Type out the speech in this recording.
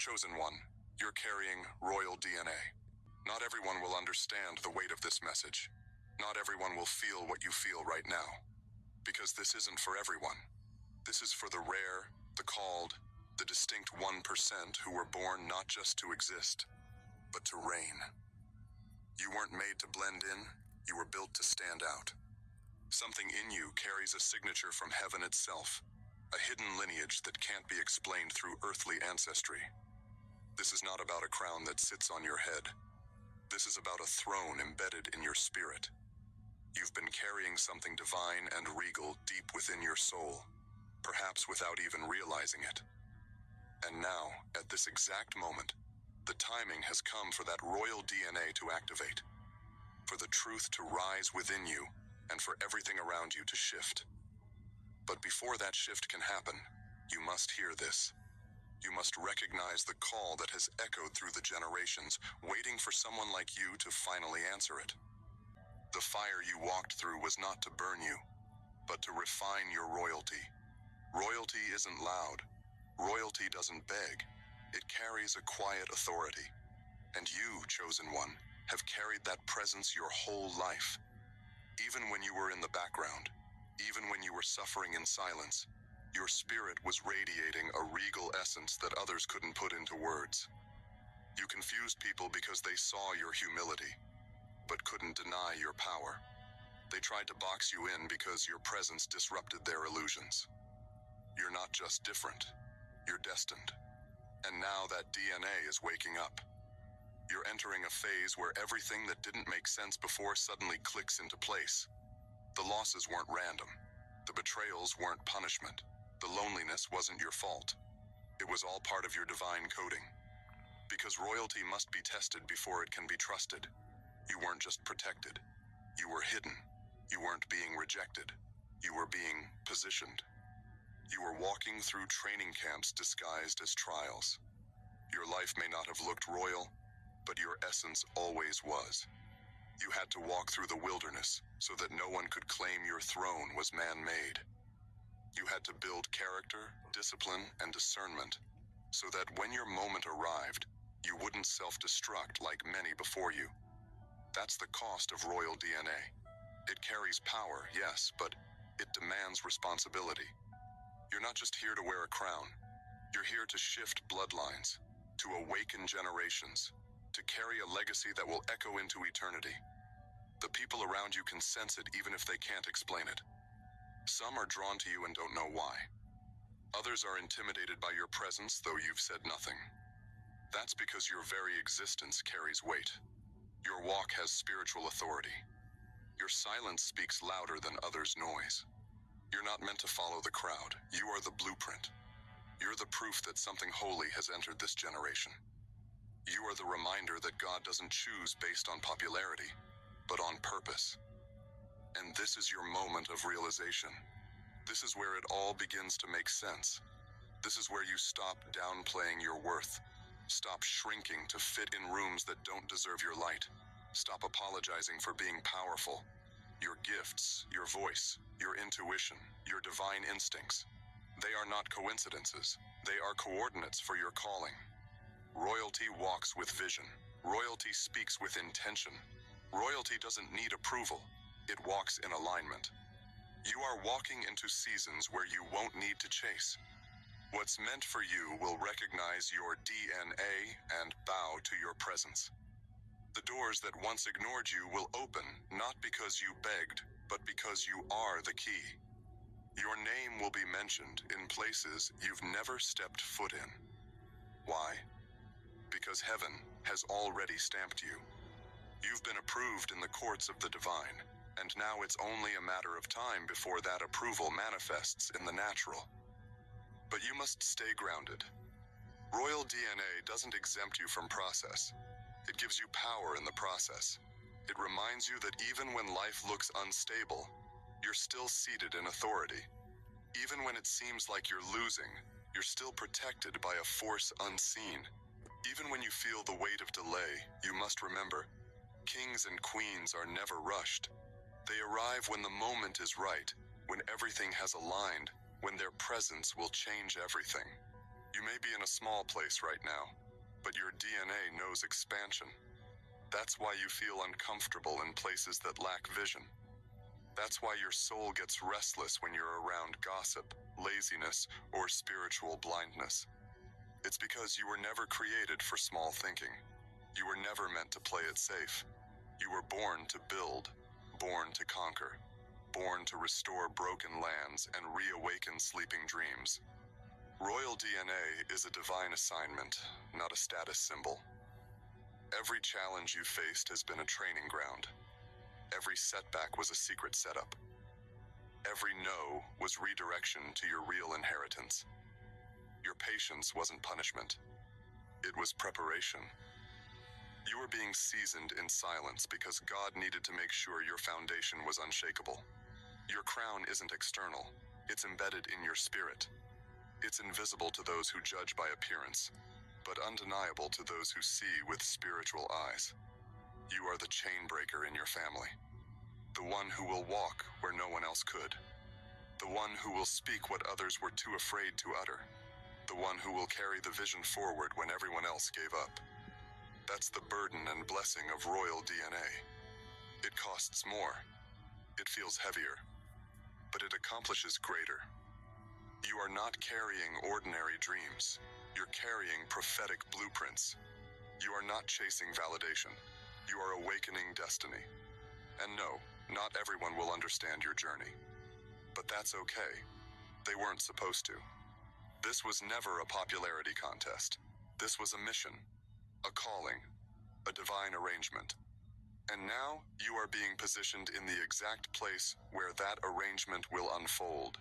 Chosen one, you're carrying royal DNA. Not everyone will understand the weight of this message. Not everyone will feel what you feel right now. Because this isn't for everyone. This is for the rare, the called, the distinct 1% who were born not just to exist, but to reign. You weren't made to blend in, you were built to stand out. Something in you carries a signature from heaven itself, a hidden lineage that can't be explained through earthly ancestry. This is not about a crown that sits on your head. This is about a throne embedded in your spirit. You've been carrying something divine and regal deep within your soul, perhaps without even realizing it. And now, at this exact moment, the timing has come for that royal DNA to activate, for the truth to rise within you, and for everything around you to shift. But before that shift can happen, you must hear this. You must recognize the call that has echoed through the generations, waiting for someone like you to finally answer it. The fire you walked through was not to burn you, but to refine your royalty. Royalty isn't loud. Royalty doesn't beg. It carries a quiet authority. And you, chosen one, have carried that presence your whole life. Even when you were in the background, even when you were suffering in silence, your spirit was radiating a regal essence that others couldn't put into words. You confused people because they saw your humility, but couldn't deny your power. They tried to box you in because your presence disrupted their illusions. You're not just different, you're destined. And now that DNA is waking up. You're entering a phase where everything that didn't make sense before suddenly clicks into place. The losses weren't random. The betrayals weren't punishment. The loneliness wasn't your fault. It was all part of your divine coding. Because royalty must be tested before it can be trusted. You weren't just protected. You were hidden. You weren't being rejected. You were being positioned. You were walking through training camps disguised as trials. Your life may not have looked royal, but your essence always was. You had to walk through the wilderness so that no one could claim your throne was man-made. You had to build character, discipline, and discernment so that when your moment arrived, you wouldn't self-destruct like many before you. That's the cost of royal DNA. It carries power, yes, but it demands responsibility. You're not just here to wear a crown. You're here to shift bloodlines, to awaken generations, to carry a legacy that will echo into eternity. The people around you can sense it even if they can't explain it. Some are drawn to you and don't know why. Others are intimidated by your presence, though you've said nothing. That's because your very existence carries weight. Your walk has spiritual authority. Your silence speaks louder than others' noise. You're not meant to follow the crowd. You are the blueprint. You're the proof that something holy has entered this generation. You are the reminder that God doesn't choose based on popularity, but on purpose. And this is your moment of realization. This is where it all begins to make sense. This is where you stop downplaying your worth. Stop shrinking to fit in rooms that don't deserve your light. Stop apologizing for being powerful. Your gifts, your voice, your intuition, your divine instincts, they are not coincidences. They are coordinates for your calling. Royalty walks with vision. Royalty speaks with intention. Royalty doesn't need approval. It walks in alignment. You are walking into seasons where you won't need to chase. What's meant for you will recognize your DNA and bow to your presence. The doors that once ignored you will open, not because you begged, but because you are the key. Your name will be mentioned in places you've never stepped foot in. Why? Because heaven has already stamped you. You've been approved in the courts of the divine, and now it's only a matter of time before that approval manifests in the natural. But you must stay grounded. Royal DNA doesn't exempt you from process. It gives you power in the process. It reminds you that even when life looks unstable, you're still seated in authority. Even when it seems like you're losing, you're still protected by a force unseen. Even when you feel the weight of delay, you must remember, kings and queens are never rushed. They arrive when the moment is right, when everything has aligned, when their presence will change everything. You may be in a small place right now, but your DNA knows expansion. That's why you feel uncomfortable in places that lack vision. That's why your soul gets restless when you're around gossip, laziness, or spiritual blindness. It's because you were never created for small thinking. You were never meant to play it safe. You were born to build, born to conquer, born to restore broken lands and reawaken sleeping dreams. Royal DNA is a divine assignment, not a status symbol. Every challenge you faced has been a training ground. Every setback was a secret setup. Every no was redirection to your real inheritance. Your patience wasn't punishment. It was preparation. You were being seasoned in silence because God needed to make sure your foundation was unshakable. Your crown isn't external. It's embedded in your spirit. It's invisible to those who judge by appearance, but undeniable to those who see with spiritual eyes. You are the chain breaker in your family. The one who will walk where no one else could. The one who will speak what others were too afraid to utter. The one who will carry the vision forward when everyone else gave up. That's the burden and blessing of royal DNA. It costs more. It feels heavier. But it accomplishes greater. You are not carrying ordinary dreams. You're carrying prophetic blueprints. You are not chasing validation. You are awakening destiny. And no, not everyone will understand your journey. But that's okay. They weren't supposed to. This was never a popularity contest. This was a mission, a calling, a divine arrangement. And now you are being positioned in the exact place where that arrangement will unfold.